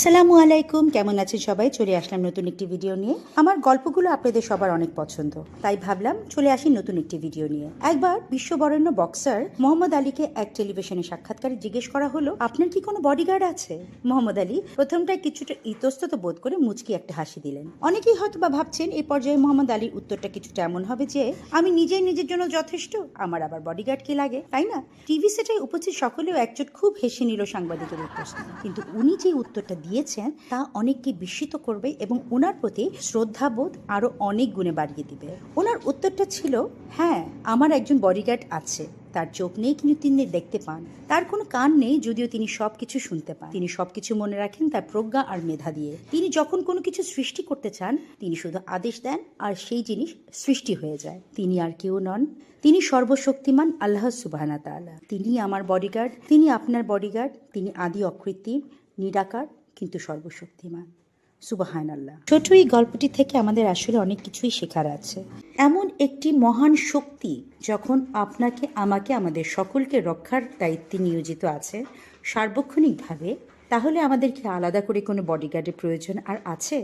আসসালামু আলাইকুম, কেমন আছেন সবাই? চলে আসলাম নতুন একটি ভিডিও নিয়ে। আমার গল্পগুলো আপনাদের সবার অনেক পছন্দ, তাই ভাবলাম চলে আসি নতুন একটি ভিডিও নিয়ে। একবার বিশ্ববরেণ্য বক্সার মোহাম্মদ আলীকে এক টেলিভিশনে সাক্ষাৎকারে জিজ্ঞেস করা হলো, আপনার কি কোনো বডিগার্ড আছে? মোহাম্মদ আলী প্রথমটায় কিছুটা ইতস্তত বোধ করে মুচকি একটা হাসি দিলেন। অনেকেই হয়তো বা ভাবছেন এই পর্যায়ে মোহাম্মদ আলীর উত্তরটা কিছুটা এমন হবে যে, আমি নিজেই নিজের জন্য যথেষ্ট, আমার আবার বডিগার্ড কি লাগে, তাই না? টিভি সেটে উপস্থিত সকলেও একজোট খুব হেসে নিল সাংবাদিকের এই প্রশ্ন। কিন্তু উনি যে উত্তরটা দিয়েছেন তা অনেককে বিস্মিত করবে এবং ওনার প্রতি শ্রদ্ধাবোধ আরো অনেক গুণে বাড়িয়ে দিবে। ওনার উত্তরটা ছিল, হ্যাঁ, আমার একজন বডিগার্ড আছে। তার চোখ নেই কিন্তু তিনি দেখতে পান, তার কোনো কান নেই যদিও তিনি সবকিছু শুনতে পান, তিনি সবকিছু মনে রাখেন তার প্রজ্ঞা আর মেধা দিয়ে। তিনি যখন কোনো কিছু সৃষ্টি করতে চান তিনি শুধু আদেশ দেন আর সেই জিনিস সৃষ্টি হয়ে যায়। তিনি আর কেউ নন, তিনি সর্বশক্তিমান আল্লাহ সুবহানাহু ওয়া তাআলা। তিনি আমার বডিগার্ড, তিনি আপনার বডিগার্ড, তিনি আদি অকৃত্রিম, নিরাকার কিন্তু সর্বশক্তিমান। সুবহানাল্লাহ। ছোট এই গল্পটি থেকে আমাদের আসলে অনেক কিছুই শেখার আছে। এমন একটি মহান শক্তি যখন আপনাকে আমাকে আমাদের সকলকে রক্ষার দায়িত্বে নিয়োজিত আছে সার্বক্ষণিকভাবে, তাহলে আমাদের কি আলাদা করে কোনো বডিগার্ডের প্রয়োজন আর আছে?